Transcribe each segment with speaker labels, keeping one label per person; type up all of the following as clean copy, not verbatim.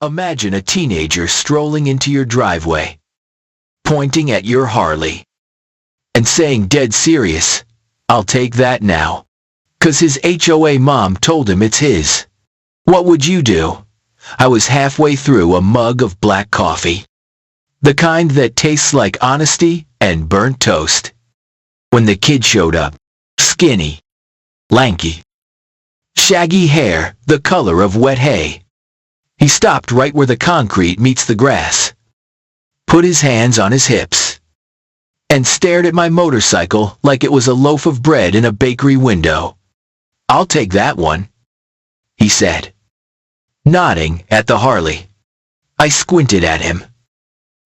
Speaker 1: Imagine a teenager strolling into your driveway, pointing at your Harley, and saying dead serious, "I'll take that now," 'cause his HOA mom told him it's his. What would you do? I was halfway through a mug of black coffee, the kind that tastes like honesty and burnt toast, when the kid showed up, skinny, lanky, shaggy hair the color of wet hay. He stopped right where the concrete meets the grass, put his hands on his hips, and stared at my motorcycle like it was a loaf of bread in a bakery window. "I'll take that one," he said, nodding at the Harley. I squinted at him,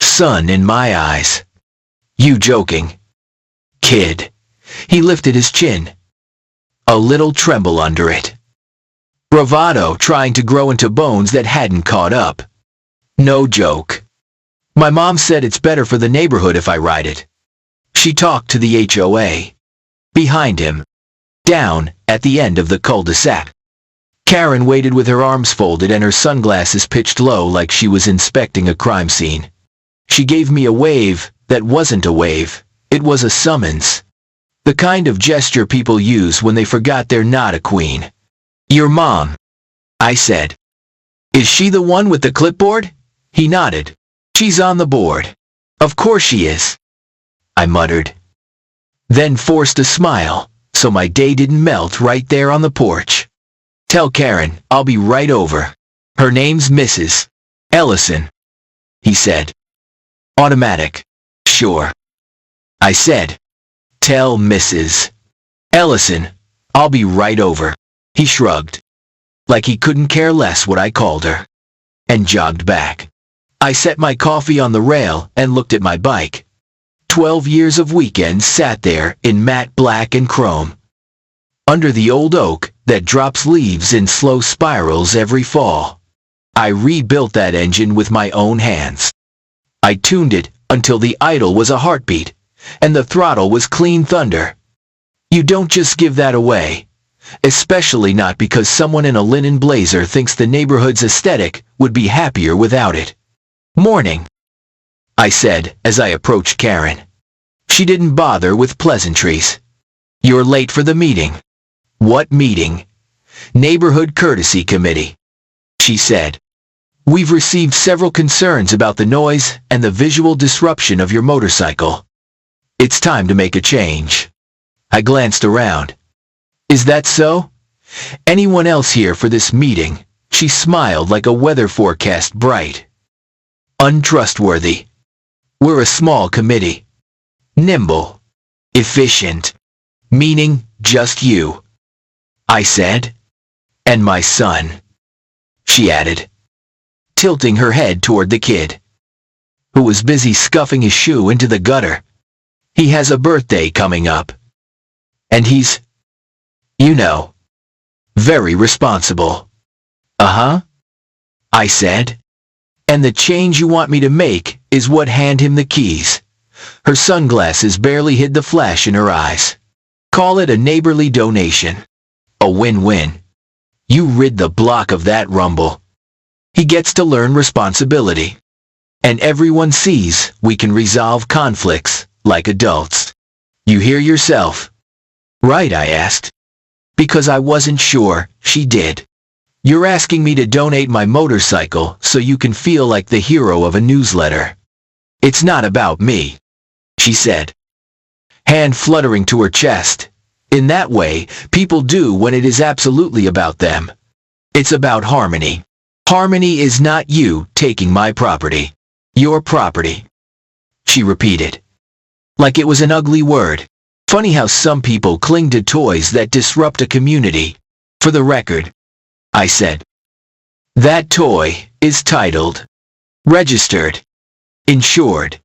Speaker 1: sun in my eyes. "You joking, kid?" He lifted his chin, a little tremble under it. Bravado trying to grow into bones that hadn't caught up. "No joke. My mom said it's better for the neighborhood if I ride it." She talked to the HOA. Behind him, down at the end of the cul-de-sac, Karen waited with her arms folded and her sunglasses pitched low like she was inspecting a crime scene. She gave me a wave that wasn't a wave, it was a summons. The kind of gesture people use when they forgot they're not a queen. "Your mom," I said. "Is she the one with the clipboard?" He nodded. "She's on the board." "Of course she is," I muttered, then forced a smile so my day didn't melt right there on the porch. "Tell Karen I'll be right over. Her name's Mrs. Ellison," he said. Automatic. "Sure," I said. "Tell Mrs. Ellison I'll be right over." He shrugged, like he couldn't care less what I called her, and jogged back. I set my coffee on the rail and looked at my bike. 12 years of weekends sat there in matte black and chrome, under the old oak that drops leaves in slow spirals every fall. I rebuilt that engine with my own hands. I tuned it until the idle was a heartbeat, and the throttle was clean thunder. You don't just give that away, especially not because someone in a linen blazer thinks the neighborhood's aesthetic would be happier without it. "Morning," I said as I approached Karen. She didn't bother with pleasantries. "You're late for the meeting." "What meeting?" "Neighborhood Courtesy Committee," she said. "We've received several concerns about the noise and the visual disruption of your motorcycle. It's time to make a change." I glanced around. "Is that so? Anyone else here for this meeting?" She smiled like a weather forecast bright. "Untrustworthy. We're a small committee. Nimble. Efficient. Meaning just you," I said. "And my son," she added, tilting her head toward the kid, who was busy scuffing his shoe into the gutter. "He has a birthday coming up. And he's, you know, very responsible." "Uh-huh," I said. "And the change you want me to make is what hand him the keys." Her sunglasses barely hid the flash in her eyes. "Call it a neighborly donation. A win-win. You rid the block of that rumble. He gets to learn responsibility. And everyone sees we can resolve conflicts like adults. You hear yourself?" "Right," I asked, because I wasn't sure she did. "You're asking me to donate my motorcycle so you can feel like the hero of a newsletter." "It's not about me," she said, hand fluttering to her chest. "In that way, people do when it is absolutely about them. It's about harmony. Harmony is not you taking my property. Your property," she repeated, like it was an ugly word. Funny how some people cling to toys that disrupt a community. "For the record," I said, "that toy is titled, registered, insured,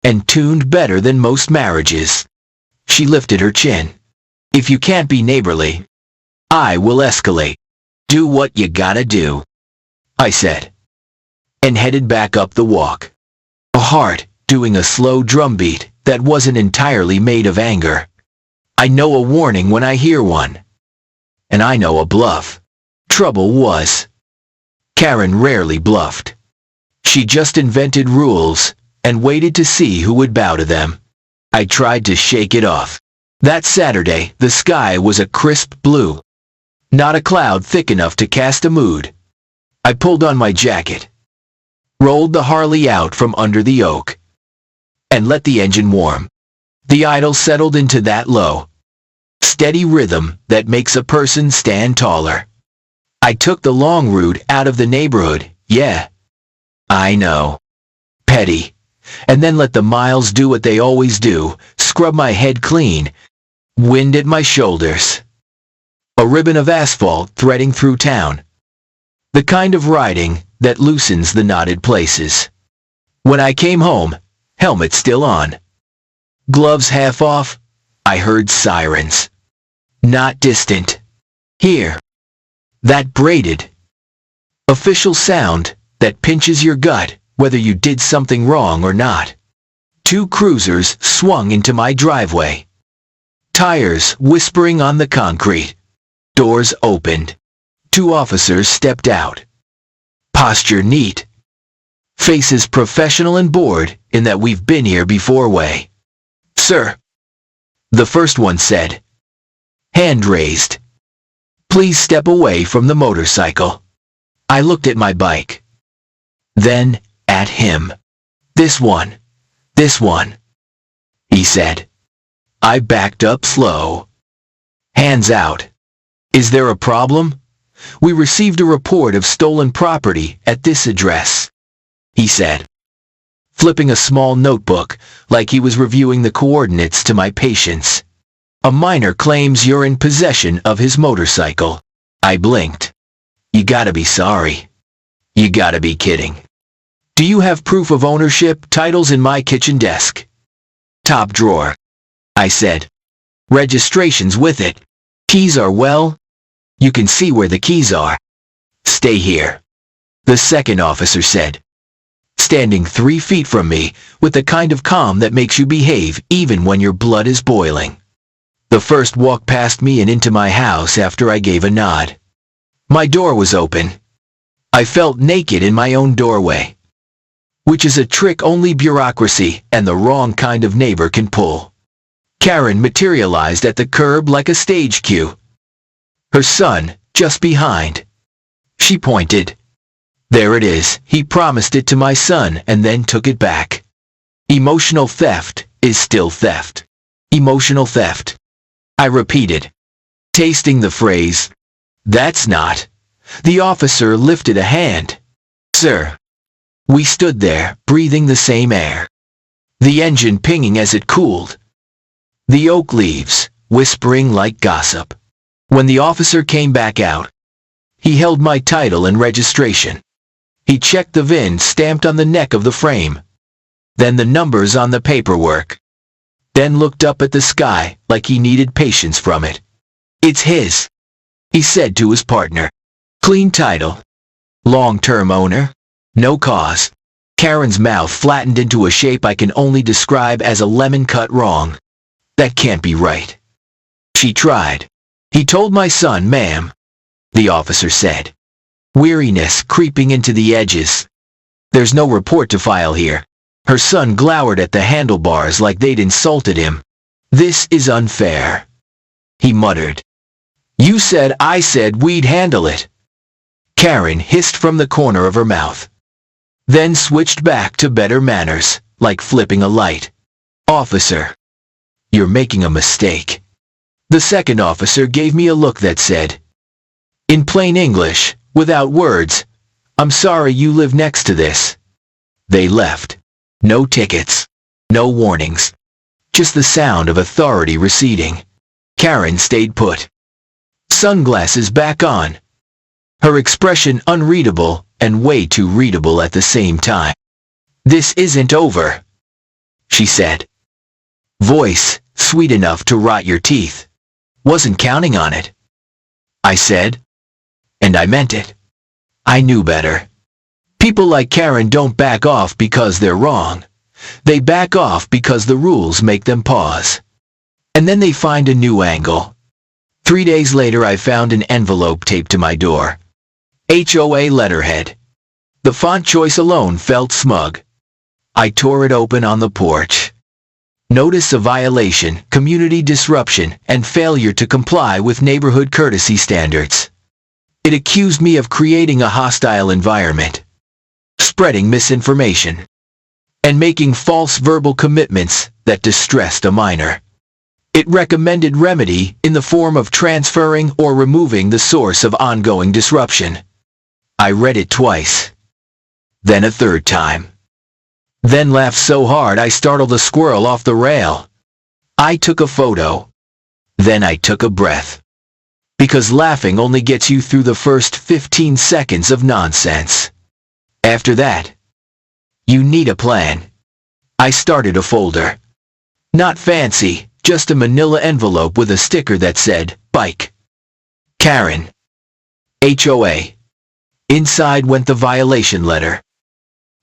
Speaker 1: and tuned better than most marriages." She lifted her chin. "If you can't be neighborly, I will escalate. Do what you gotta do," I said, and headed back up the walk, a heart doing a slow drumbeat that wasn't entirely made of anger. I know a warning when I hear one, and I know a bluff. Trouble was, Karen rarely bluffed. She just invented rules and waited to see who would bow to them. I tried to shake it off. That Saturday, the sky was a crisp blue. Not a cloud thick enough to cast a mood. I pulled on my jacket, rolled the Harley out from under the oak, and let the engine warm. The idle settled into that low, steady rhythm that makes a person stand taller. I took the long route out of the neighborhood, yeah. I know. Petty. And then let the miles do what they always do, scrub my head clean, wind at my shoulders. A ribbon of asphalt threading through town. The kind of riding that loosens the knotted places. When I came home, helmet still on, gloves half off, I heard sirens. Not distant. Here. That braided, official sound that pinches your gut whether you did something wrong or not. 2 cruisers swung into my driveway. Tires whispering on the concrete. Doors opened. 2 officers stepped out. Posture neat. Faces professional and bored in that we've been here before way. Sir, the first one said. Hand raised. Please step away from the motorcycle. I looked at my bike. Then at him. This one, he said. I backed up slow. Hands out. Is there a problem? We received a report of stolen property at this address, he said, flipping a small notebook like he was reviewing the coordinates to my patients. A minor claims you're in possession of his motorcycle. I blinked. You gotta be sorry. You gotta be kidding. Do you have proof of ownership? Titles in my kitchen desk. Top drawer, I said. Registration's with it. Keys are well. You can see where the keys are. Stay here, the second officer said, standing 3 feet from me with the kind of calm that makes you behave even when your blood is boiling. The first walked past me and into my house after I gave a nod. My door was open. I felt naked in my own doorway, which is a trick only bureaucracy and the wrong kind of neighbor can pull. Karen materialized at the curb like a stage cue. Her son, just behind. She pointed. There it is. He promised it to my son and then took it back. Emotional theft is still theft. Emotional theft. I repeated, tasting the phrase. That's not. The officer lifted a hand. Sir. We stood there, breathing the same air. The engine pinging as it cooled. The oak leaves, whispering like gossip. When the officer came back out, he held my title and registration. He checked the VIN stamped on the neck of the frame. Then the numbers on the paperwork. Then looked up at the sky like he needed patience from it. It's his, he said to his partner. Clean title. Long-term owner. No cause. Karen's mouth flattened into a shape I can only describe as a lemon cut wrong. That can't be right. She tried. He told my son, ma'am, the officer said. Weariness creeping into the edges. There's no report to file here. Her son glowered at the handlebars like they'd insulted him. This is unfair, he muttered. You said I said we'd handle it. Karen hissed from the corner of her mouth. Then switched back to better manners, like flipping a light. Officer, you're making a mistake. The second officer gave me a look that said, in plain English, without words, I'm sorry you live next to this. They left. No tickets. No warnings. Just the sound of authority receding. Karen stayed put. Sunglasses back on. Her expression unreadable and way too readable at the same time. This isn't over, she said. Voice, sweet enough to rot your teeth. Wasn't counting on it, I said. And I meant it. I knew better. People like Karen don't back off because they're wrong. They back off because the rules make them pause. And then they find a new angle. 3 days later I found an envelope taped to my door. HOA letterhead. The font choice alone felt smug. I tore it open on the porch. Notice of violation, community disruption, and failure to comply with neighborhood courtesy standards. It accused me of creating a hostile environment, spreading misinformation, and making false verbal commitments that distressed a minor. It recommended remedy in the form of transferring or removing the source of ongoing disruption. I read it twice, then a third time. Then laughed so hard I startled a squirrel off the rail. I took a photo. Then I took a breath. Because laughing only gets you through the first 15 seconds of nonsense. After that, you need a plan. I started a folder. Not fancy, just a manila envelope with a sticker that said, Bike. Karen. HOA. Inside went the violation letter.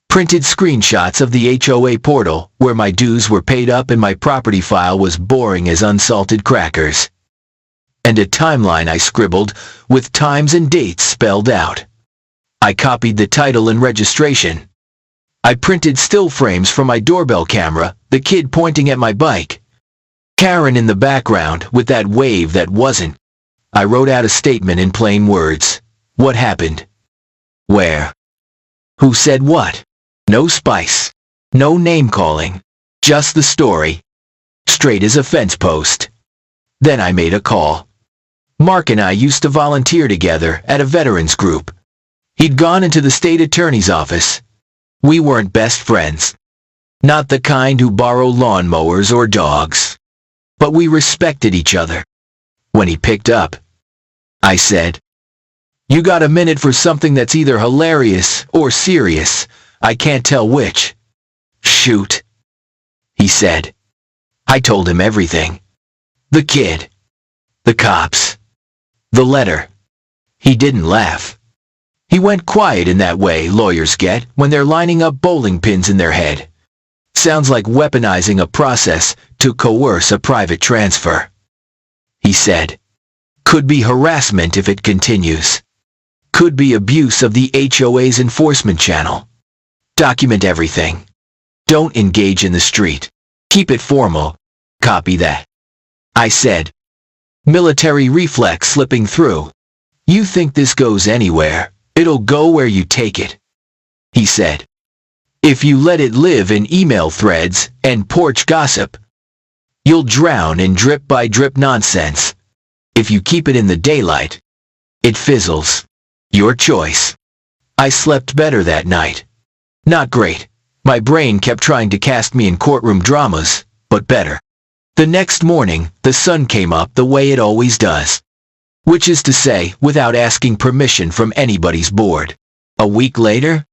Speaker 1: Printed screenshots of the HOA portal, where my dues were paid up and my property file was boring as unsalted crackers. And a timeline I scribbled, with times and dates spelled out. I copied the title and registration. I printed still frames from my doorbell camera, the kid pointing at my bike. Karen in the background, with that wave that wasn't. I wrote out a statement in plain words. What happened? Where? Who said what? No spice. No name-calling. Just the story. Straight as a fence post. Then I made a call. Mark and I used to volunteer together at a veterans group. He'd gone into the state attorney's office. We weren't best friends. Not the kind who borrow lawnmowers or dogs. But we respected each other. When he picked up, I said, "You got a minute for something that's either hilarious or serious? I can't tell which." "Shoot," he said. I told him everything. The kid. The cops. The letter. He didn't laugh. He went quiet in that way lawyers get when they're lining up bowling pins in their head. Sounds like weaponizing a process to coerce a private transfer. He said, "Could be harassment if it continues. Could be abuse of the HOA's enforcement channel. Document everything. Don't engage in the street. Keep it formal. Copy that." I said, military reflex slipping through. "You think this goes anywhere? It'll go where you take it." He said, "If you let it live in email threads and porch gossip, you'll drown in drip-by-drip nonsense. If you keep it in the daylight, it fizzles. Your choice." I slept better that night. Not great. My brain kept trying to cast me in courtroom dramas, but better. The next morning, the sun came up the way it always does. Which is to say, without asking permission from anybody's board. A week later,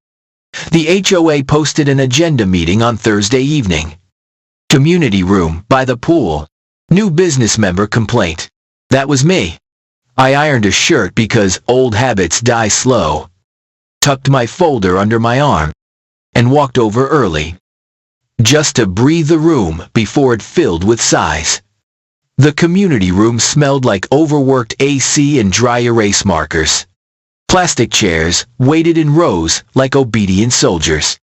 Speaker 1: the HOA posted an agenda meeting on Thursday evening. Community room by the pool. New business member complaint. That was me. I ironed a shirt because old habits die slow. Tucked my folder under my arm and walked over early, just to breathe the room before it filled with sighs. The community room smelled like overworked AC and dry erase markers. Plastic chairs waited in rows like obedient soldiers.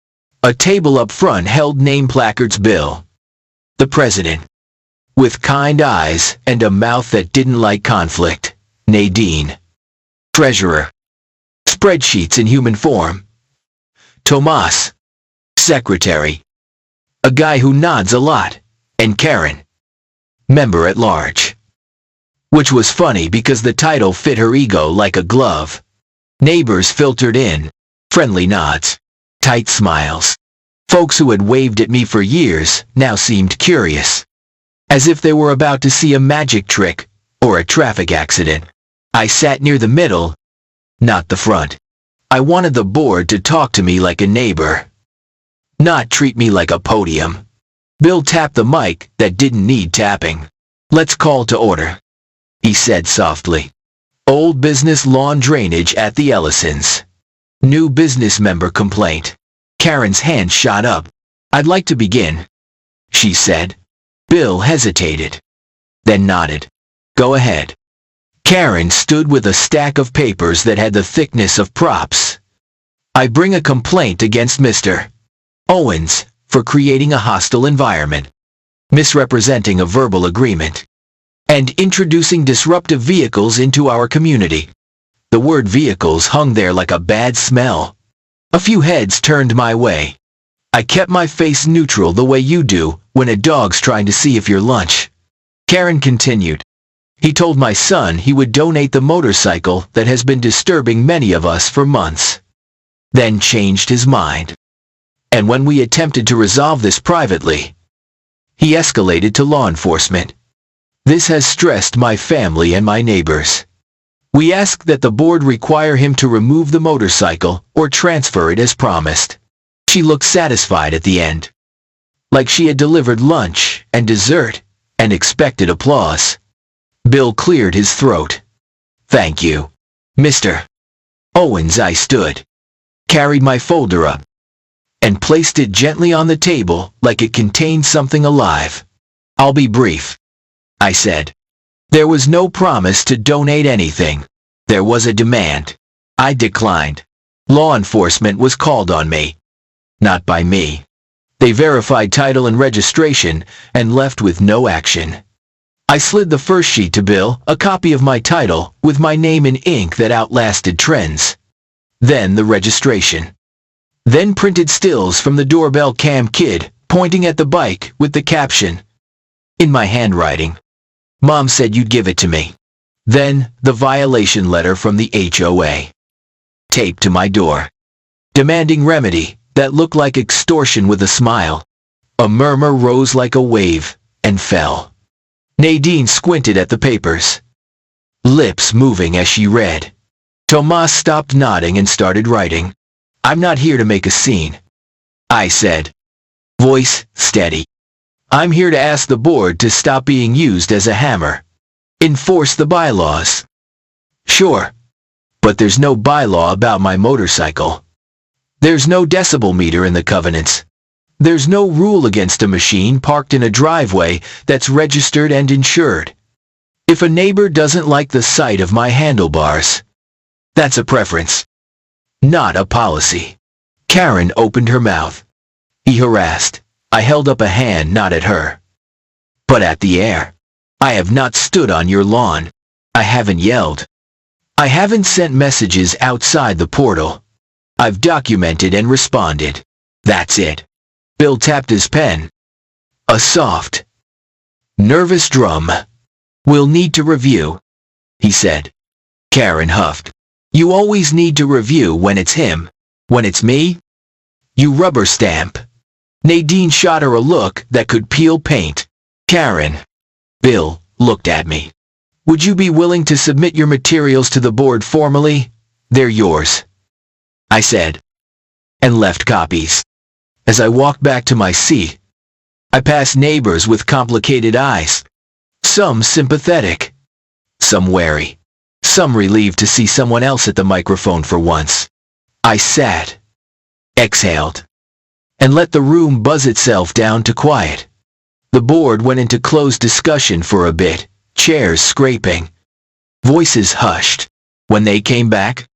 Speaker 1: A table up front held name placards. Bill, the president, with kind eyes and a mouth that didn't like conflict. Nadine, treasurer, spreadsheets in human form. Tomas, secretary, a guy who nods a lot. And Karen, member at large. Which was funny because the title fit her ego like a glove. Neighbors filtered in, friendly nods, tight smiles. Folks who had waved at me for years now seemed curious, as if they were about to see a magic trick or a traffic accident. I sat near the middle, not the front. I wanted the board to talk to me like a neighbor, not treat me like a podium. Bill tapped the mic that didn't need tapping. "Let's call to order," he said softly. "Old business lawn drainage at the Ellisons. New business member complaint." Karen's hand shot up. "I'd like to begin," she said. Bill hesitated, then nodded. "Go ahead." Karen stood with a stack of papers that had the thickness of props. I bring a complaint against Mr. Owens for creating a hostile environment, misrepresenting a verbal agreement, and introducing disruptive vehicles into our community. The word vehicles hung there like a bad smell. A few heads turned my way. I kept my face neutral the way you do when a dog's trying to see if you're lunch. Karen continued. He told my son he would donate the motorcycle that has been disturbing many of us for months. Then changed his mind. And when we attempted to resolve this privately, he escalated to law enforcement. This has stressed my family and my neighbors. We ask that the board require him to remove the motorcycle or transfer it as promised. She looked satisfied at the end, like she had delivered lunch and dessert and expected applause. Bill cleared his throat. Thank you, Mr. Owens. I stood, carried my folder up, and placed it gently on the table like it contained something alive. I'll be brief, I said. There was no promise to donate anything. There was a demand. I declined. Law enforcement was called on me. Not by me. They verified title and registration and left with no action. I slid the first sheet to Bill, a copy of my title with my name in ink that outlasted trends. Then the registration. Then printed stills from the doorbell cam kid pointing at the bike with the caption, in my handwriting, Mom said you'd give it to me. Then the violation letter from the HOA. Taped to my door. Demanding remedy that looked like extortion with a smile. A murmur rose like a wave and fell. Nadine squinted at the papers, lips moving as she read. Tomas stopped nodding and started writing. I'm not here to make a scene, I said, voice steady. I'm here to ask the board to stop being used as a hammer. Enforce the bylaws. Sure, but there's no bylaw about my motorcycle. There's no decibel meter in the covenants. There's no rule against a machine parked in a driveway that's registered and insured. If a neighbor doesn't like the sight of my handlebars, that's a preference, not a policy. Karen opened her mouth. He harassed. I held up a hand not at her, but at the air. I have not stood on your lawn. I haven't yelled. I haven't sent messages outside the portal. I've documented and responded. That's it. Bill tapped his pen. A soft, nervous drum. We'll need to review, he said. Karen huffed. You always need to review when it's him. When it's me, you rubber stamp. Nadine shot her a look that could peel paint. Karen. Bill looked at me. Would you be willing to submit your materials to the board formally? They're yours, I said, and left copies. As I walked back to my seat, I passed neighbors with complicated eyes. Some sympathetic, some wary, some relieved to see someone else at the microphone for once. I sat, exhaled, and let the room buzz itself down to quiet. The board went into closed discussion for a bit, chairs scraping, voices hushed. When they came back,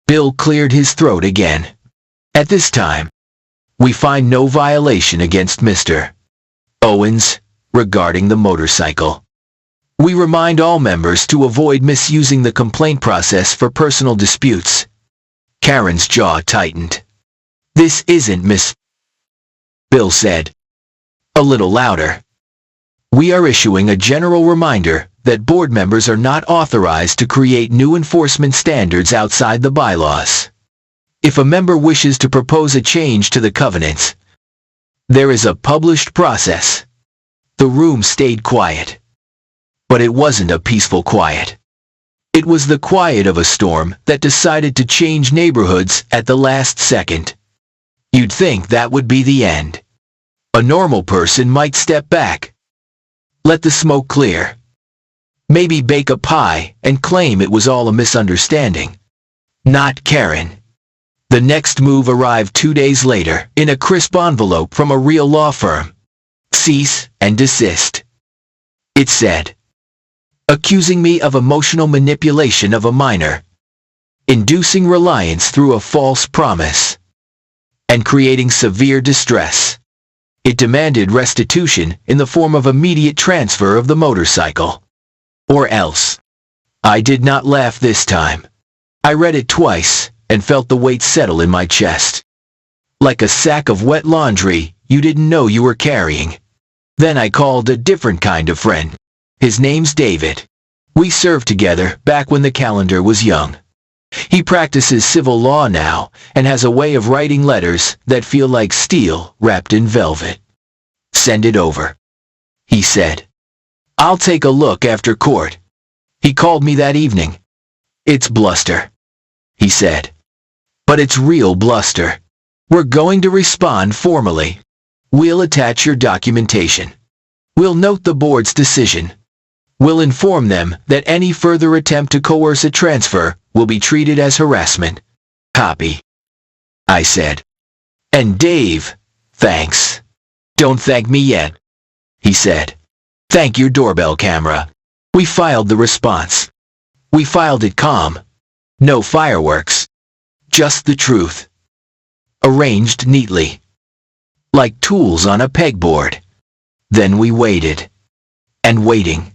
Speaker 1: Bill cleared his throat again. At this time, we find no violation against Mr. Owens regarding the motorcycle. We remind all members to avoid misusing the complaint process for personal disputes. Karen's jaw tightened. This isn't Miss, Bill said, a little louder. We are issuing a general reminder that board members are not authorized to create new enforcement standards outside the bylaws. If a member wishes to propose a change to the covenants, there is a published process. The room stayed quiet. But it wasn't a peaceful quiet. It was the quiet of a storm that decided to change neighborhoods at the last second. You'd think that would be the end. A normal person might step back, let the smoke clear, maybe bake a pie and claim it was all a misunderstanding. Not Karen. The next move arrived 2 days later in a crisp envelope from a real law firm. Cease and desist, it said, accusing me of emotional manipulation of a minor. inducing reliance through a false promise, and creating severe distress. It demanded restitution in the form of immediate transfer of the motorcycle. Or else. I did not laugh this time. I read it twice and felt the weight settle in my chest. Like a sack of wet laundry you didn't know you were carrying. Then I called a different kind of friend. His name's David. We served together back when the calendar was young. He practices civil law now and has a way of writing letters that feel like steel wrapped in velvet. "Send it over," he said. "I'll take a look after court." He called me that evening. "It's bluster," he said. "But it's real bluster. We're going to respond formally. We'll attach your documentation. We'll note the board's decision. We'll inform them that any further attempt to coerce a transfer will be treated as harassment." "Copy," I said. "And Dave, thanks." "Don't thank me yet," he said. "Thank your doorbell camera." We filed the response. We filed it calm. No fireworks. Just the truth. Arranged neatly. Like tools on a pegboard. Then we waited. And waiting,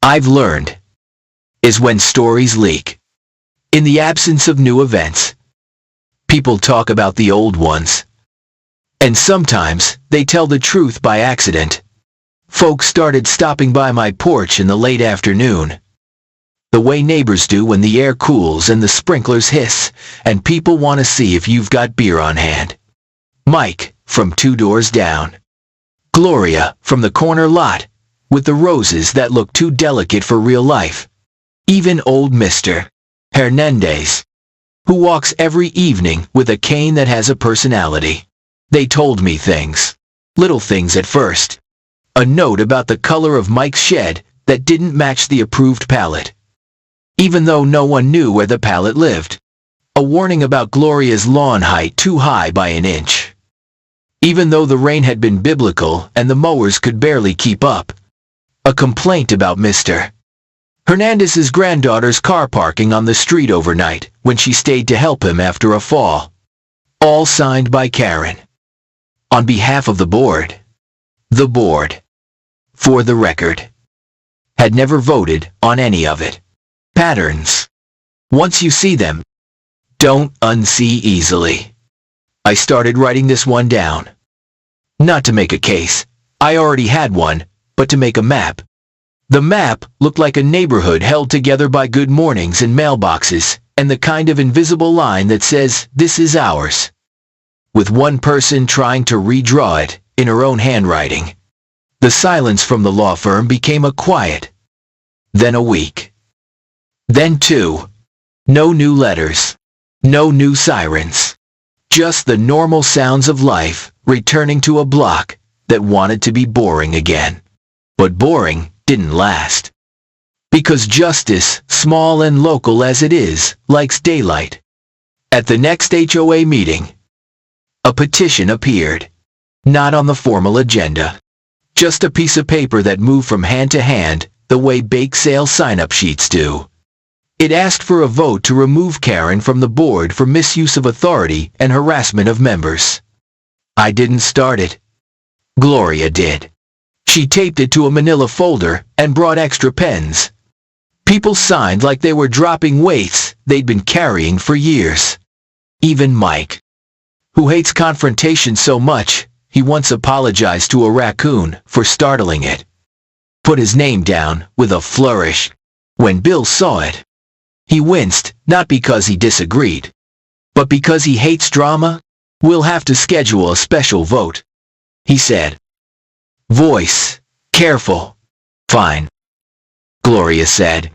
Speaker 1: I've learned, is when stories leak. In the absence of new events, people talk about the old ones. And sometimes they tell the truth by accident. Folks started stopping by my porch in the late afternoon. The way neighbors do when the air cools and the sprinklers hiss, and people want to see if you've got beer on hand. Mike, from 2 doors down. Gloria, from the corner lot, with the roses that look too delicate for real life. Even old Mr. Hernandez, who walks every evening with a cane that has a personality. They told me things. Little things at first. A note about the color of Mike's shed that didn't match the approved pallet, even though no one knew where the pallet lived. A warning about Gloria's lawn height too high by an inch, even though the rain had been biblical and the mowers could barely keep up. A complaint about Mr. Hernandez's granddaughter's car parking on the street overnight when she stayed to help him after a fall. All signed by Karen. On behalf of the board. The board, for the record, had never voted on any of it. Patterns. Once you see them, don't unsee easily. I started writing this one down. Not to make a case, I already had one, but to make a map. The map looked like a neighborhood held together by good mornings and mailboxes, and the kind of invisible line that says, "This is ours," with one person trying to redraw it in her own handwriting. The silence from the law firm became a quiet. Then a week. Then 2. No new letters. No new sirens. Just the normal sounds of life returning to a block that wanted to be boring again. But boring didn't last. Because justice, small and local as it is, likes daylight. At the next HOA meeting, a petition appeared. Not on the formal agenda. Just a piece of paper that moved from hand to hand, the way bake sale sign-up sheets do. It asked for a vote to remove Karen from the board for misuse of authority and harassment of members. I didn't start it. Gloria did. She taped it to a manila folder and brought extra pens. People signed like they were dropping weights they'd been carrying for years. Even Mike, who hates confrontation so much, he once apologized to a raccoon for startling it. Put his name down with a flourish. When Bill saw it, he winced, not because he disagreed, but because he hates drama. "We'll have to schedule a special vote," he said. Voice, careful. "Fine," Gloria said.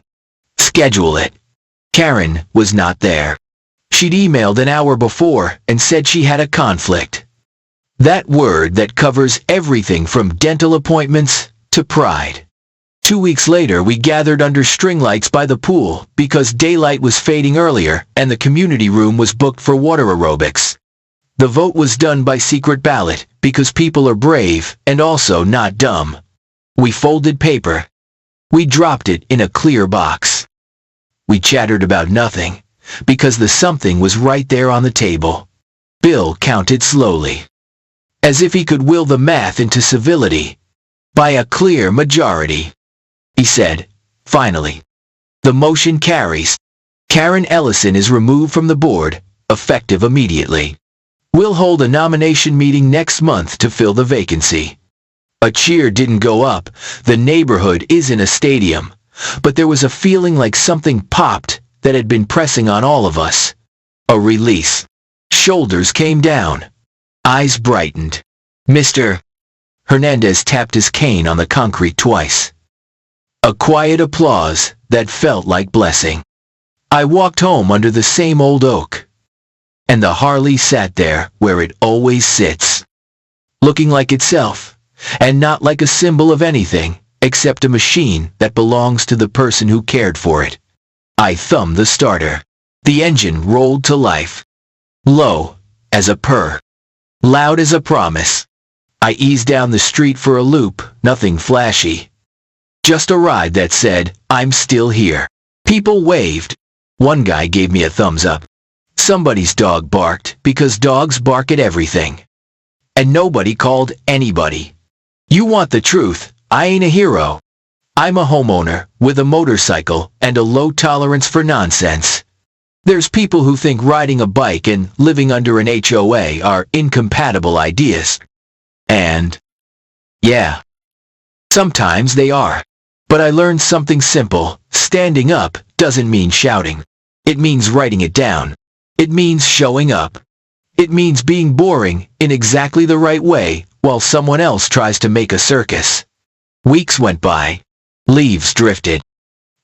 Speaker 1: "Schedule it." Karen was not there. She'd emailed an hour before and said she had a conflict. That word that covers everything from dental appointments to pride. 2 weeks later, we gathered under string lights by the pool because daylight was fading earlier and the community room was booked for water aerobics. The vote was done by secret ballot because people are brave and also not dumb. We folded paper. We dropped it in a clear box. We chattered about nothing, because the something was right there on the table. Bill counted slowly, as if he could will the math into civility. By a clear majority, he said, finally. The motion carries. Karen Ellison is removed from the board, effective immediately. We'll hold a nomination meeting next month to fill the vacancy. A cheer didn't go up. The neighborhood isn't a stadium, but there was a feeling like something popped that had been pressing on all of us. A release. Shoulders came down. Eyes brightened. Mr. Hernandez tapped his cane on the concrete twice. A quiet applause that felt like blessing. I walked home under the same old oak, and the Harley sat there where it always sits, looking like itself, and not like a symbol of anything except a machine that belongs to the person who cared for it. I thumbed the starter. The engine rolled to life. Low as a purr, loud as a promise. I eased down the street for a loop, nothing flashy. Just a ride that said, I'm still here. People waved. One guy gave me a thumbs up. Somebody's dog barked because dogs bark at everything. And nobody called anybody. You want the truth? I ain't a hero. I'm a homeowner with a motorcycle and a low tolerance for nonsense. There's people who think riding a bike and living under an HOA are incompatible ideas. And, yeah, sometimes they are. But I learned something simple. Standing up doesn't mean shouting. It means writing it down. It means showing up. It means being boring in exactly the right way while someone else tries to make a circus. Weeks went by. Leaves drifted.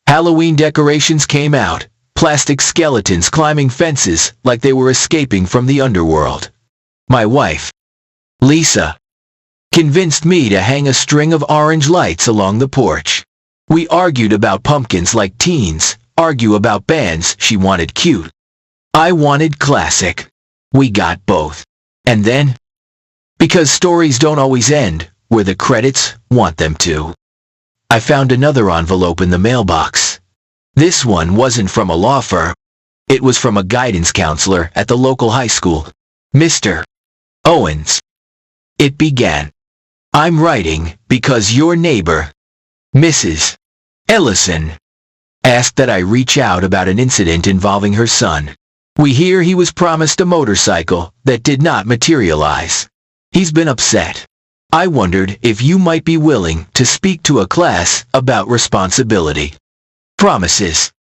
Speaker 1: Halloween decorations came out. Plastic skeletons climbing fences like they were escaping from the underworld. My wife, Lisa, convinced me to hang a string of orange lights along the porch. We argued about pumpkins like teens argue about bands. She wanted cute. I wanted classic. We got both. And then, because stories don't always end where the credits want them to, I found another envelope in the mailbox. This one wasn't from a law firm. It was from a guidance counselor at the local high school. Mr. Owens. It began. I'm writing because your neighbor, Mrs. Ellison, asked that I reach out about an incident involving her son. We hear he was promised a motorcycle that did not materialize. He's been upset. I wondered if you might be willing to speak to a class about responsibility, promises,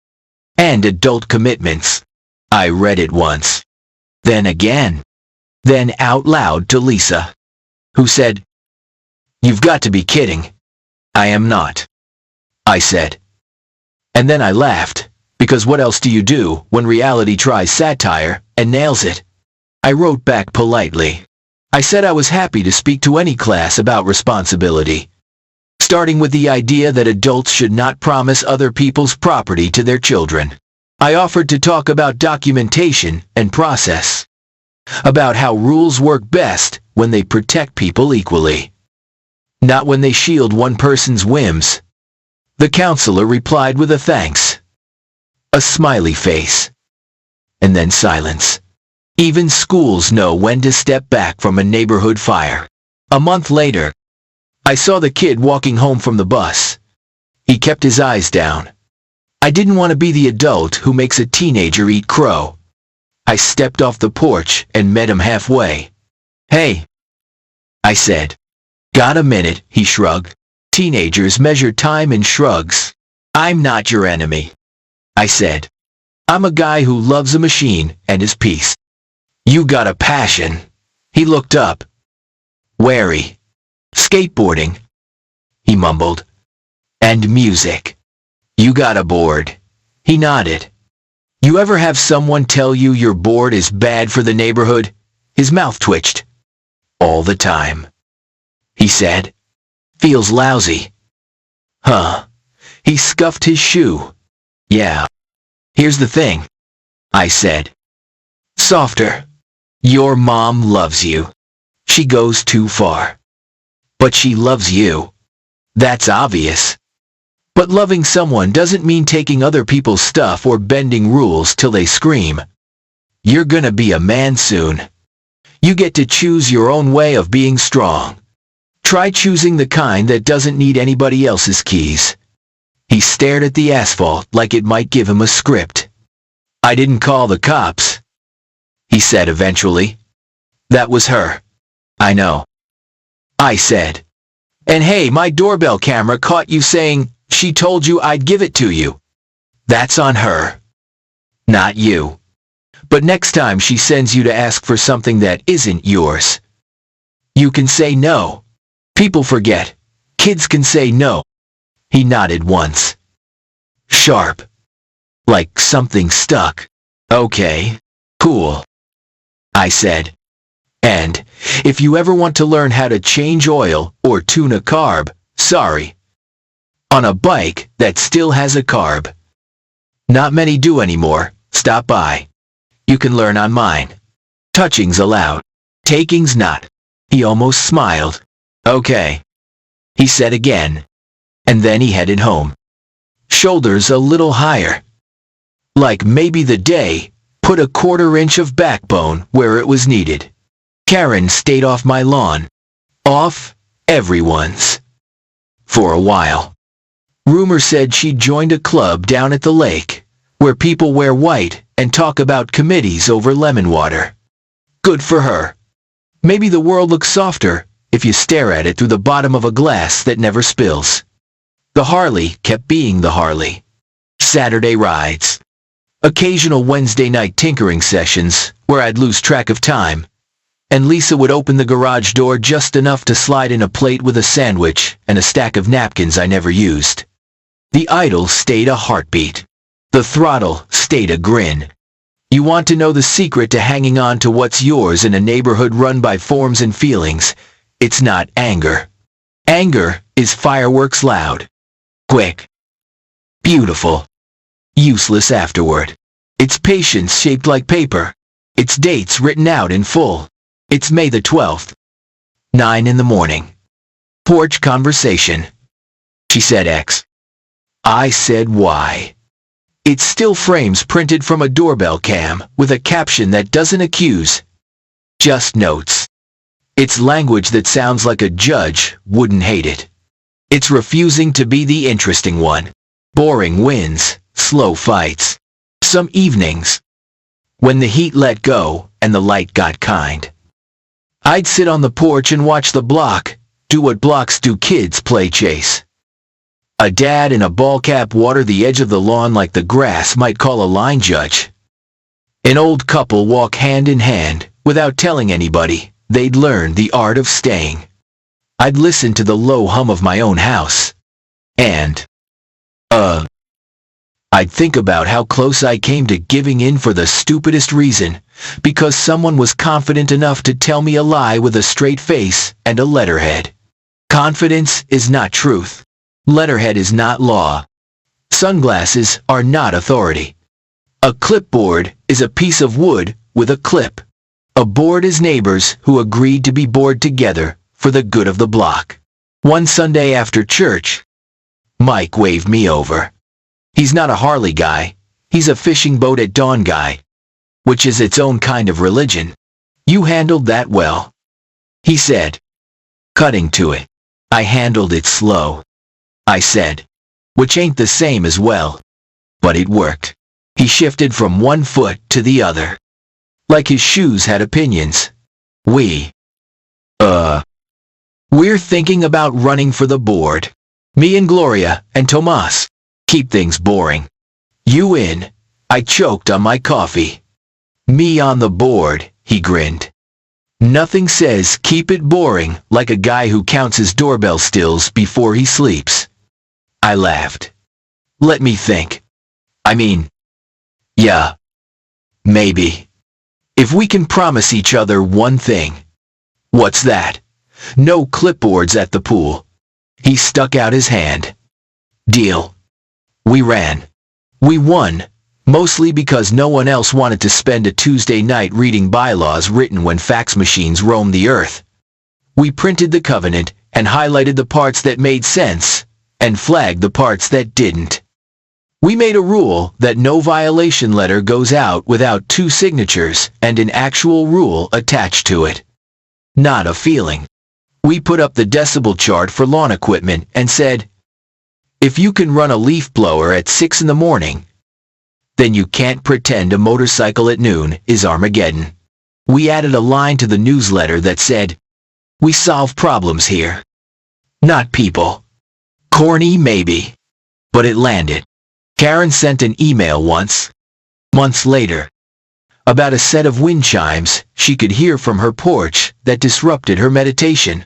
Speaker 1: and adult commitments. I read it once, then again, then out loud to Lisa, who said, "You've got to be kidding." "I am not," I said. And then I laughed, because what else do you do when reality tries satire and nails it? I wrote back politely. I said I was happy to speak to any class about responsibility, starting with the idea that adults should not promise other people's property to their children. I offered to talk about documentation and process, about how rules work best when they protect people equally, not when they shield one person's whims. The counselor replied with a thanks, a smiley face, and then silence. Even schools know when to step back from a neighborhood fire. A month later, I saw the kid walking home from the bus. He kept his eyes down. I didn't want to be the adult who makes a teenager eat crow. I stepped off the porch and met him halfway. "Hey," I said. "Got a minute?" He shrugged. Teenagers measure time in shrugs. "I'm not your enemy," I said. "I'm a guy who loves a machine and his peace." "You got a passion." He looked up, wary. "Skateboarding," he mumbled. "And music." "You got a board." He nodded. "You ever have someone tell you your board is bad for the neighborhood?" His mouth twitched. "All the time," he said. "Feels lousy." "Huh." He scuffed his shoe. "Yeah. Here's the thing," I said. Softer. "Your mom loves you. She goes too far. But she loves you. That's obvious." But loving someone doesn't mean taking other people's stuff or bending rules till they scream. You're gonna be a man soon. You get to choose your own way of being strong. Try choosing the kind that doesn't need anybody else's keys. He stared at the asphalt like it might give him a script. I didn't call the cops, he said eventually. That was her. I know, I said. And hey, my doorbell camera caught you saying she told you I'd give it to you. That's on her, not you. But next time she sends you to ask for something that isn't yours, you can say no. People forget. Kids can say no. He nodded once. Sharp. Like something stuck. Okay, cool, I said. And if you ever want to learn how to change oil or tune a carb, sorry, on a bike that still has a carb. Not many do anymore. Stop by. You can learn on mine. Touching's allowed. Taking's not. He almost smiled. Okay, he said again. And then he headed home. Shoulders a little higher. Like maybe the day put a 1/4 inch of backbone where it was needed. Karen stayed off my lawn. Off everyone's. For a while. Rumor said she'd joined a club down at the lake, where people wear white and talk about committees over lemon water. Good for her. Maybe the world looks softer if you stare at it through the bottom of a glass that never spills. The Harley kept being the Harley. Saturday rides. Occasional Wednesday night tinkering sessions where I'd lose track of time, and Lisa would open the garage door just enough to slide in a plate with a sandwich and a stack of napkins I never used. The idle stayed a heartbeat. The throttle stayed a grin. You want to know the secret to hanging on to what's yours in a neighborhood run by forms and feelings? It's not anger. Anger is fireworks loud, quick, beautiful, useless afterward. It's patience shaped like paper. It's dates written out in full. It's May the 12th. 9 in the morning. Porch conversation. She said X. I said Y. It's still frames printed from a doorbell cam with a caption that doesn't accuse, just notes. It's language that sounds like a judge wouldn't hate it. It's refusing to be the interesting one. Boring wins, slow fights. Some evenings, when the heat let go and the light got kind, I'd sit on the porch and watch the block do what blocks do. Kids play chase. A dad in a ball cap water the edge of the lawn like the grass might call a line judge. An old couple walk hand in hand without telling anybody they'd learned the art of staying. I'd listen to the low hum of my own house. And, I'd think about how close I came to giving in for the stupidest reason, because someone was confident enough to tell me a lie with a straight face and a letterhead. Confidence is not truth. Letterhead is not law. Sunglasses are not authority. A clipboard is a piece of wood with a clip. A board is neighbors who agreed to be bored together for the good of the block. One Sunday after church, Mike waved me over. He's not a Harley guy. He's a fishing boat at dawn guy, which is its own kind of religion. You handled that well, he said. Cutting to it. I handled it slow, I said, which ain't the same as well. But it worked. He shifted from one foot to the other, like his shoes had opinions. We're thinking about running for the board. Me and Gloria and Tomas. Keep things boring. You in? I choked on my coffee. Me on the board, he grinned. Nothing says keep it boring like a guy who counts his doorbell stills before he sleeps. I laughed. Let me think. I mean, yeah, maybe. If we can promise each other one thing. What's that? No clipboards at the pool. He stuck out his hand. Deal. We ran. We won, mostly because no one else wanted to spend a Tuesday night reading bylaws written when fax machines roamed the earth. We printed the covenant and highlighted the parts that made sense, and flag the parts that didn't. We made a rule that no violation letter goes out without 2 signatures and an actual rule attached to it. Not a feeling. We put up the decibel chart for lawn equipment and said, if you can run a leaf blower at 6 in the morning, then you can't pretend a motorcycle at noon is Armageddon. We added a line to the newsletter that said, we solve problems here, not people. Corny maybe, but it landed. Karen sent an email once, months later, about a set of wind chimes she could hear from her porch that disrupted her meditation.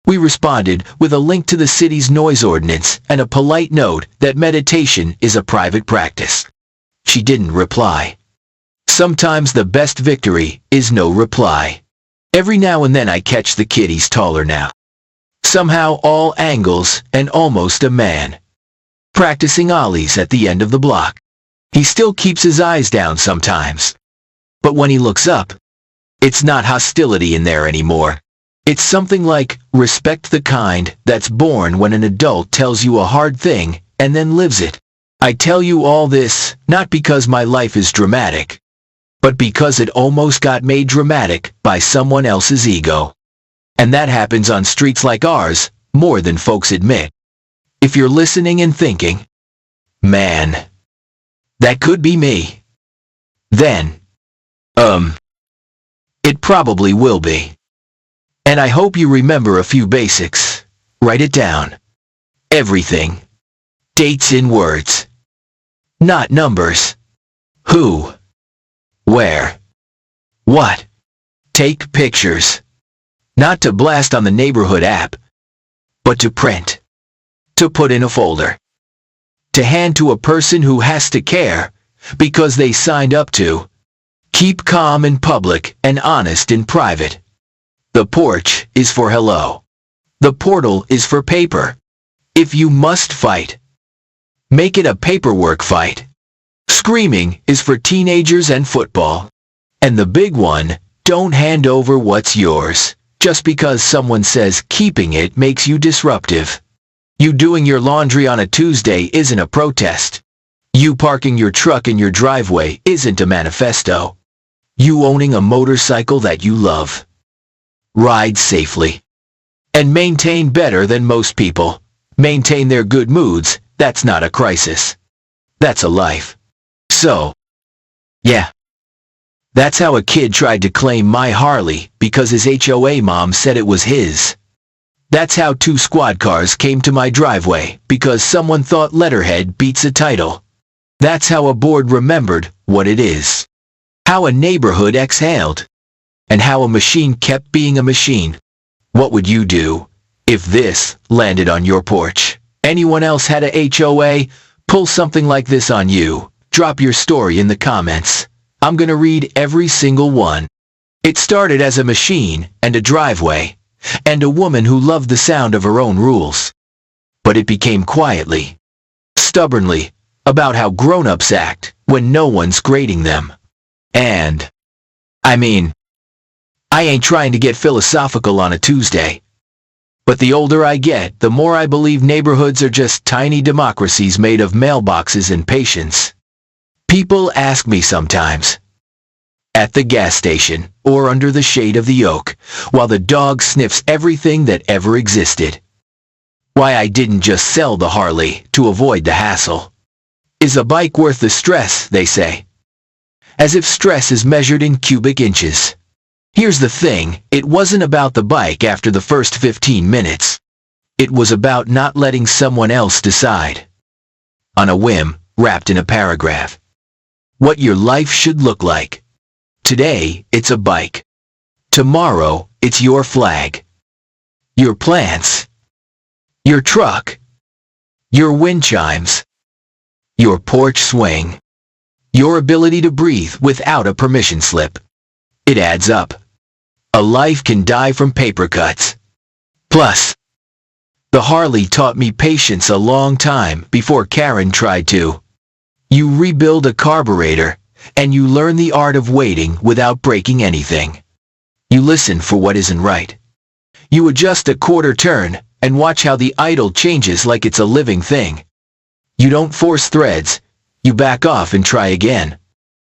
Speaker 1: We responded with a link to the city's noise ordinance and a polite note that meditation is a private practice. She didn't reply. Sometimes the best victory is no reply. Every now and then I catch the kid, he's taller now. Somehow all angles and almost a man. Practicing ollies at the end of the block. He still keeps his eyes down sometimes. But when he looks up, it's not hostility in there anymore. It's something like, respect the kind that's born when an adult tells you a hard thing and then lives it. I tell you all this, not because my life is dramatic, but because it almost got made dramatic by someone else's ego. And that happens on streets like ours, more than folks admit. If you're listening and thinking, man, that could be me, then, it probably will be. And I hope you remember a few basics. Write it down. Everything. Dates in words. Not numbers. Who? Where? What? Take pictures. Not to blast on the neighborhood app, but to print. To put in a folder. To hand to a person who has to care, because they signed up to. Keep calm in public and honest in private. The porch is for hello. The portal is for paper. If you must fight, make it a paperwork fight. Screaming is for teenagers and football. And the big one, don't hand over what's yours, just because someone says keeping it makes you disruptive. You doing your laundry on a Tuesday isn't a protest. You parking your truck in your driveway isn't a manifesto. You owning a motorcycle that you love. Ride safely. And maintain better than most people. Maintain their good moods, that's not a crisis. That's a life. So, yeah. That's how a kid tried to claim my Harley because his HOA mom said it was his. That's how 2 squad cars came to my driveway because someone thought letterhead beats a title. That's how a board remembered what it is. How a neighborhood exhaled. And how a machine kept being a machine. What would you do if this landed on your porch? Anyone else had a HOA? Pull something like this on you. Drop your story in the comments. I'm gonna read every single one. It started as a machine and a driveway, and a woman who loved the sound of her own rules. But it became quietly, stubbornly, about how grown-ups act when no one's grading them. And, I ain't trying to get philosophical on a Tuesday. But the older I get, the more I believe neighborhoods are just tiny democracies made of mailboxes and patience. People ask me sometimes, at the gas station or under the shade of the oak, while the dog sniffs everything that ever existed, why I didn't just sell the Harley to avoid the hassle. Is a bike worth the stress, they say. As if stress is measured in cubic inches. Here's the thing, it wasn't about the bike after the first 15 minutes. It was about not letting someone else decide. On a whim, wrapped in a paragraph. What your life should look like. Today, it's a bike. Tomorrow, it's your flag. Your plants. Your truck. Your wind chimes. Your porch swing. Your ability to breathe without a permission slip. It adds up. A life can die from paper cuts. Plus, the Harley taught me patience a long time before Karen tried to. You rebuild a carburetor, and you learn the art of waiting without breaking anything. You listen for what isn't right. You adjust a quarter turn, and watch how the idol changes like it's a living thing. You don't force threads. You back off and try again.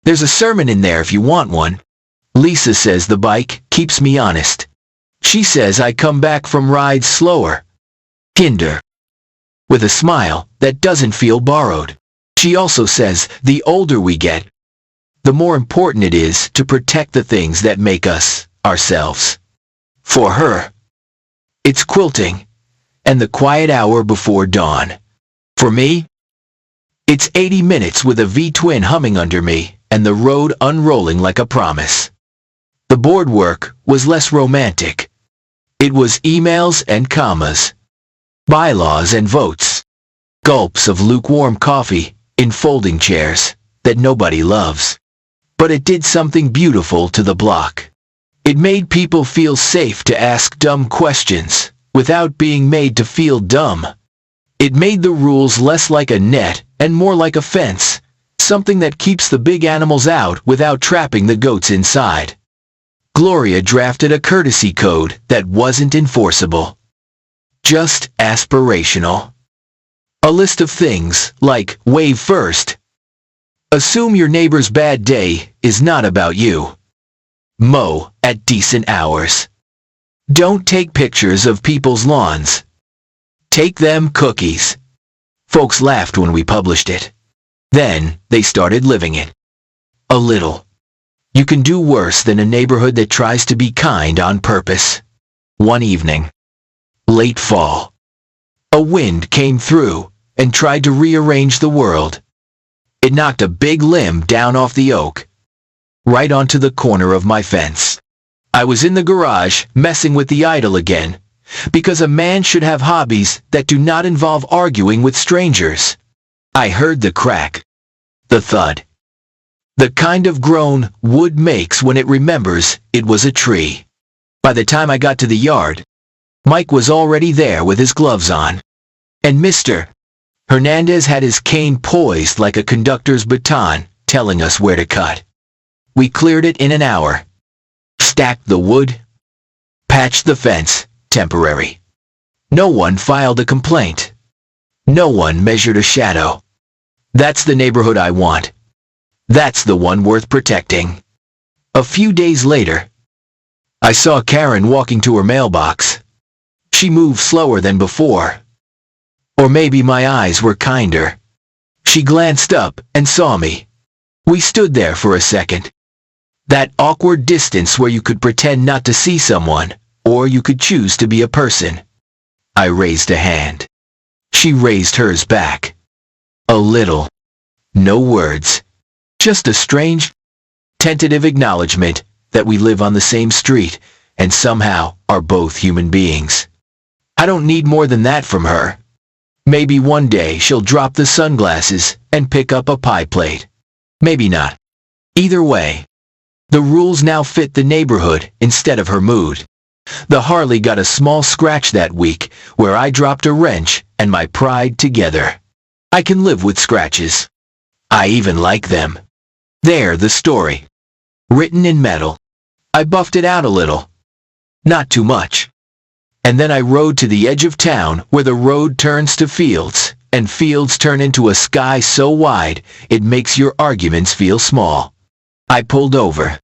Speaker 1: There's a sermon in there if you want one. Lisa says the bike keeps me honest. She says I come back from rides slower. Kinder. With a smile that doesn't feel borrowed. She also says the older we get, the more important it is to protect the things that make us ourselves. For her, it's quilting and the quiet hour before dawn. For me, it's 80 minutes with a V-twin humming under me and the road unrolling like a promise. The board work was less romantic. It was emails and commas, bylaws and votes, gulps of lukewarm coffee in folding chairs that nobody loves. But it did something beautiful to the block. It made people feel safe to ask dumb questions without being made to feel dumb. It made the rules less like a net and more like a fence, something that keeps the big animals out without trapping the goats inside. Gloria drafted a courtesy code that wasn't enforceable, just aspirational. A list of things like wave first. Assume your neighbor's bad day is not about you. Mow at decent hours. Don't take pictures of people's lawns. Take them cookies. Folks laughed when we published it. Then they started living it. A little. You can do worse than a neighborhood that tries to be kind on purpose. One evening, late fall, a wind came through and tried to rearrange the world. It knocked a big limb down off the oak, right onto the corner of my fence. I was in the garage messing with the idol again, because a man should have hobbies that do not involve arguing with strangers. I heard the crack, the thud, the kind of groan wood makes when it remembers it was a tree. By the time I got to the yard, Mike was already there with his gloves on, and Mr. Hernandez had his cane poised like a conductor's baton, telling us where to cut. We cleared it in an hour, stacked the wood, patched the fence, temporary. No one filed a complaint. No one measured a shadow. That's the neighborhood I want. That's the one worth protecting. A few days later, I saw Karen walking to her mailbox. She moved slower than before. Or maybe my eyes were kinder. She glanced up and saw me. We stood there for a second. That awkward distance where you could pretend not to see someone, or you could choose to be a person. I raised a hand. She raised hers back. A little. No words. Just a strange, tentative acknowledgement that we live on the same street and somehow are both human beings. I don't need more than that from her. Maybe one day she'll drop the sunglasses and pick up a pie plate. Maybe not. Either way, the rules now fit the neighborhood instead of her mood. The Harley got a small scratch that week where I dropped a wrench and my pride together. I can live with scratches. I even like them. There, the story. Written in metal. I buffed it out a little. Not too much. And then I rode to the edge of town where the road turns to fields, and fields turn into a sky so wide it makes your arguments feel small. I pulled over,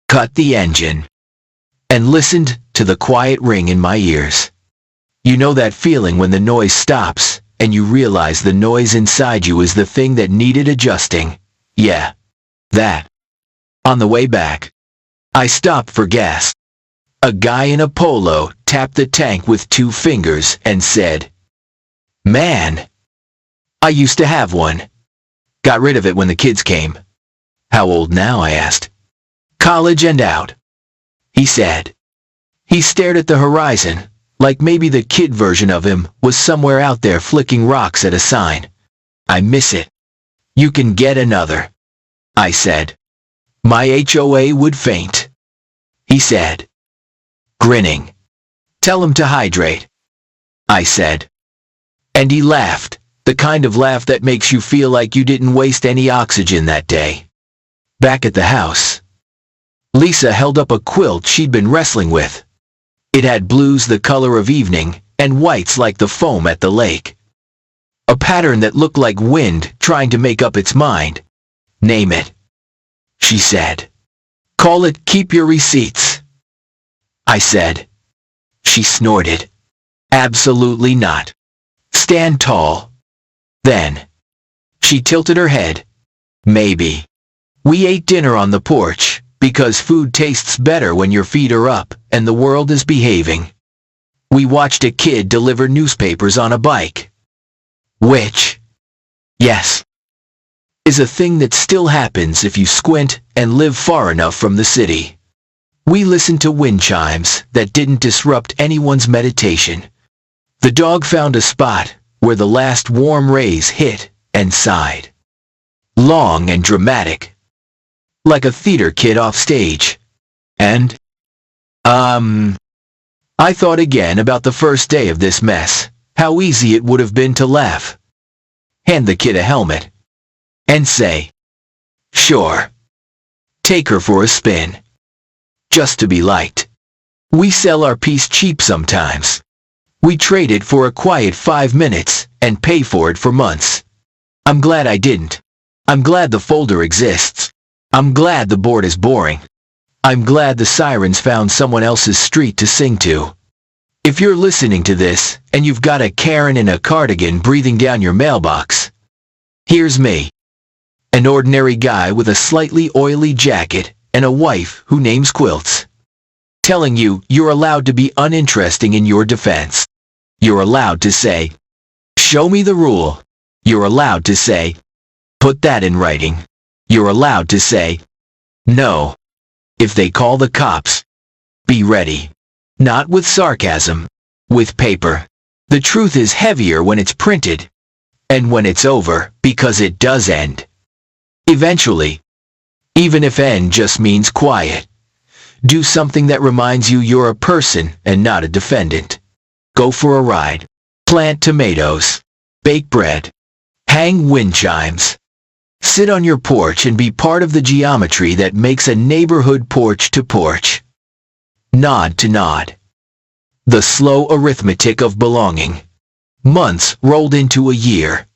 Speaker 1: cut the engine, and listened to the quiet ring in my ears. You know that feeling when the noise stops, and you realize the noise inside you is the thing that needed adjusting. Yeah. That. On the way back, I stopped for gas. A guy in a polo tapped the tank with 2 fingers and said, "Man, I used to have one. Got rid of it when the kids came." "How old now?" I asked. "College and out," he said. He stared at the horizon, like maybe the kid version of him was somewhere out there flicking rocks at a sign. "I miss it. You can get another," I said. "My HOA would faint," he said, grinning. "Tell him to hydrate," I said. And he laughed, the kind of laugh that makes you feel like you didn't waste any oxygen that day. Back at the house, Lisa held up a quilt she'd been wrestling with. It had blues the color of evening and whites like the foam at the lake. A pattern that looked like wind trying to make up its mind. Name it, she said. Call it Keep Your Receipts, I said. She snorted. Absolutely not. Stand tall. Then she tilted her head. Maybe. We ate dinner on the porch, because food tastes better when your feet are up and the world is behaving. We watched a kid deliver newspapers on a bike. Which, yes, is a thing that still happens if you squint and live far enough from the city. We listened to wind chimes that didn't disrupt anyone's meditation. The dog found a spot where the last warm rays hit and sighed. Long and dramatic. Like a theater kid off stage. And, I thought again about the first day of this mess. How easy it would have been to laugh. Hand the kid a helmet. And say, sure. Take her for a spin. Just to be liked. We sell our piece cheap sometimes. We trade it for a quiet 5 minutes and pay for it for months. I'm glad I didn't. I'm glad the folder exists. I'm glad the board is boring. I'm glad the sirens found someone else's street to sing to. If you're listening to this, and you've got a Karen in a cardigan breathing down your mailbox, here's me. An ordinary guy with a slightly oily jacket and a wife who names quilts. Telling you you're allowed to be uninteresting in your defense. You're allowed to say, show me the rule. You're allowed to say, put that in writing. You're allowed to say, no. If they call the cops, be ready. Not with sarcasm, with paper. The truth is heavier when it's printed, and when it's over, because it does end. Eventually. Even if end just means quiet. Do something that reminds you you're a person and not a defendant. Go for a ride. Plant tomatoes. Bake bread. Hang wind chimes. Sit on your porch and be part of the geometry that makes a neighborhood porch to porch. Nod to nod. The slow arithmetic of belonging. Months rolled into a year.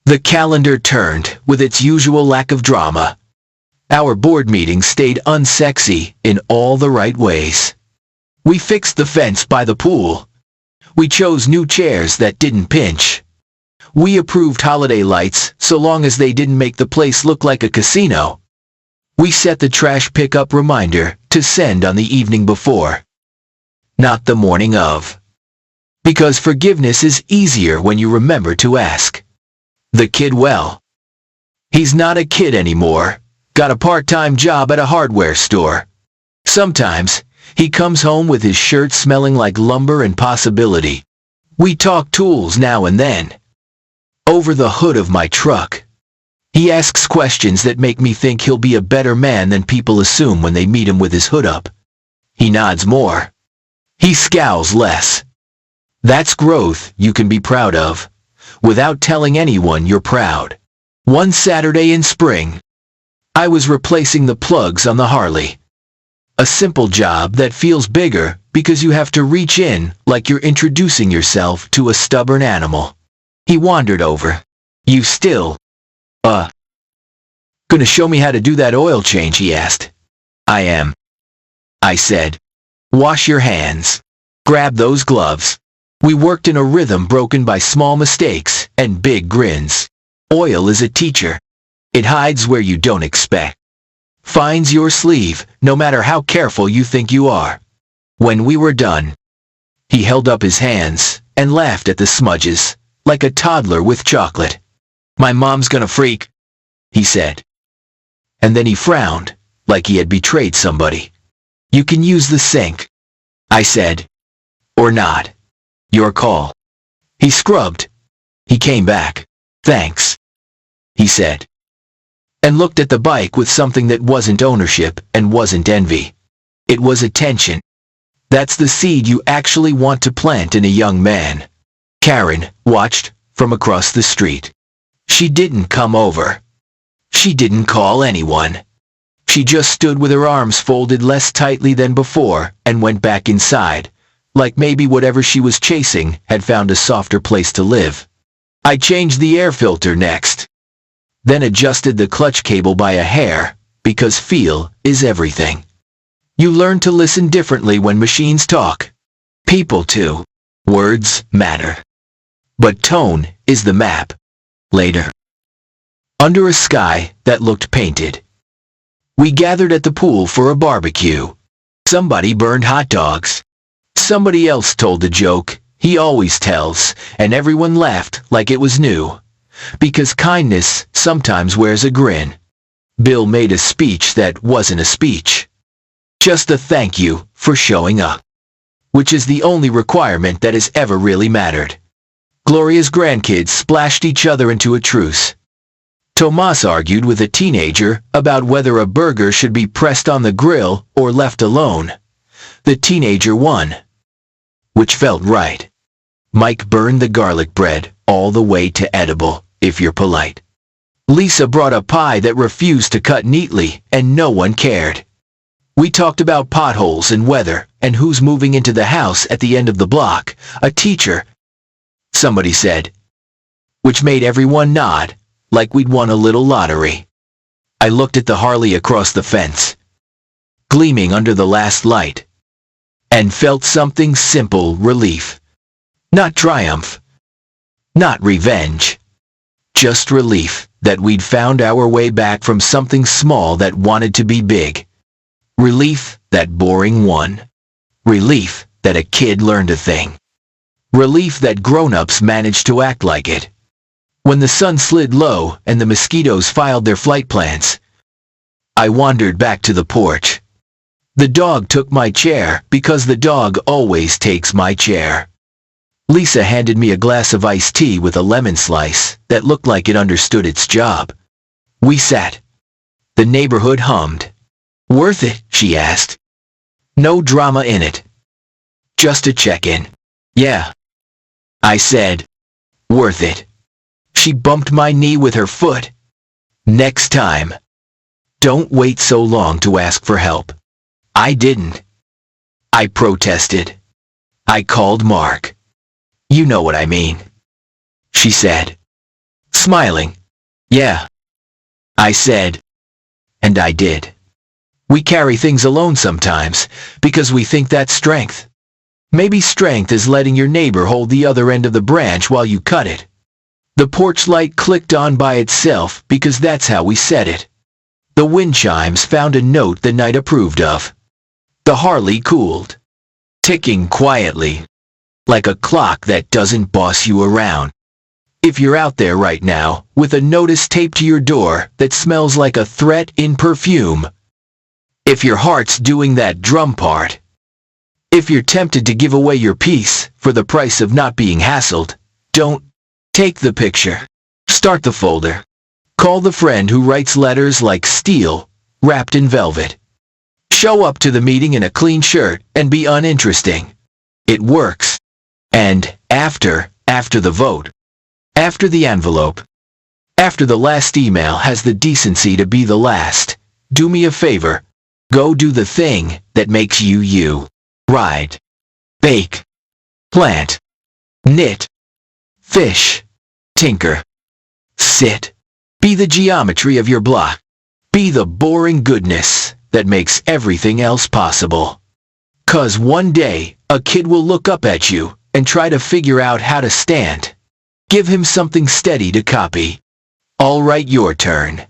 Speaker 1: The calendar turned with its usual lack of drama. Our board meetings stayed unsexy in all the right ways. We fixed the fence by the pool. We chose new chairs that didn't pinch. We approved holiday lights so long as they didn't make the place look like a casino. We set the trash pickup reminder to send on the evening before, not the morning of. Because forgiveness is easier when you remember to ask. The kid, well, he's not a kid anymore. Got a part-time job at a hardware store. Sometimes, he comes home with his shirt smelling like lumber and possibility. We talk tools now and then. Over the hood of my truck. He asks questions that make me think he'll be a better man than people assume when they meet him with his hood up. He nods more. He scowls less. That's growth you can be proud of, without telling anyone you're proud. One Saturday in spring, I was replacing the plugs on the Harley. A simple job that feels bigger because you have to reach in like you're introducing yourself to a stubborn animal. He wandered over. You still, gonna show me how to do that oil change, he asked. I am. I said. Wash your hands. Grab those gloves. We worked in a rhythm broken by small mistakes and big grins. Oil is a teacher. It hides where you don't expect. Finds your sleeve, no matter how careful you think you are. When we were done, he held up his hands and laughed at the smudges, like a toddler with chocolate. My mom's gonna freak, he said. And then he frowned, like he had betrayed somebody. You can use the sink, I said. Or not. Your call. He scrubbed. He came back. Thanks, he said. And looked at the bike with something that wasn't ownership and wasn't envy. It was attention. That's the seed you actually want to plant in a young man. Karen watched from across the street. She didn't come over. She didn't call anyone. She just stood with her arms folded less tightly than before and went back inside, like maybe whatever she was chasing had found a softer place to live. I changed the air filter next, then adjusted the clutch cable by a hair, because feel is everything. You learn to listen differently when machines talk. People too. Words matter. But tone is the map. Later. Under a sky that looked painted. We gathered at the pool for a barbecue. Somebody burned hot dogs. Somebody else told a joke he always tells, and everyone laughed like it was new. Because kindness sometimes wears a grin. Bill made a speech that wasn't a speech. Just a thank you for showing up. Which is the only requirement that has ever really mattered. Gloria's grandkids splashed each other into a truce. Tomas argued with a teenager about whether a burger should be pressed on the grill or left alone. The teenager won. Which felt right. Mike burned the garlic bread all the way to edible, if you're polite. Lisa brought a pie that refused to cut neatly, and no one cared. We talked about potholes and weather, and who's moving into the house at the end of the block, a teacher, somebody said. Which made everyone nod, like we'd won a little lottery. I looked at the Harley across the fence, gleaming under the last light, and felt something simple relief. Not triumph. Not revenge. Just relief that we'd found our way back from something small that wanted to be big. Relief that boring won. Relief that a kid learned a thing. Relief that grown-ups managed to act like it. When the sun slid low and the mosquitoes filed their flight plans, I wandered back to the porch. The dog took my chair because the dog always takes my chair. Lisa handed me a glass of iced tea with a lemon slice that looked like it understood its job. We sat. The neighborhood hummed. Worth it? She asked. No drama in it. Just a check-in. Yeah. I said. Worth it. She bumped my knee with her foot. Next time. Don't wait so long to ask for help. I didn't. I protested. I called Mark. You know what I mean. She said. Smiling. Yeah. I said. And I did. We carry things alone sometimes, because we think that's strength. Maybe strength is letting your neighbor hold the other end of the branch while you cut it. The porch light clicked on by itself because that's how we set it. The wind chimes found a note the night approved of. The Harley cooled, ticking quietly, like a clock that doesn't boss you around. If you're out there right now with a notice taped to your door that smells like a threat in perfume, if your heart's doing that drum part, if you're tempted to give away your peace for the price of not being hassled, don't. Take the picture. Start the folder. Call the friend who writes letters like steel, wrapped in velvet. Show up to the meeting in a clean shirt and be uninteresting. It works. And after the vote, after the envelope, after the last email has the decency to be the last, do me a favor. Go do the thing that makes you you. Ride. Bake. Plant. Knit. Fish. Tinker. Sit. Be the geometry of your block. Be the boring goodness that makes everything else possible. 'Cause one day, a kid will look up at you and try to figure out how to stand. Give him something steady to copy. All right, your turn.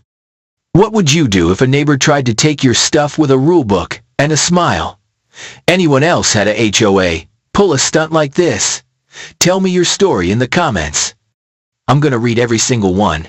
Speaker 1: What would you do if a neighbor tried to take your stuff with a rulebook and a smile? Anyone else had a HOA pull a stunt like this? Tell me your story in the comments. I'm gonna read every single one.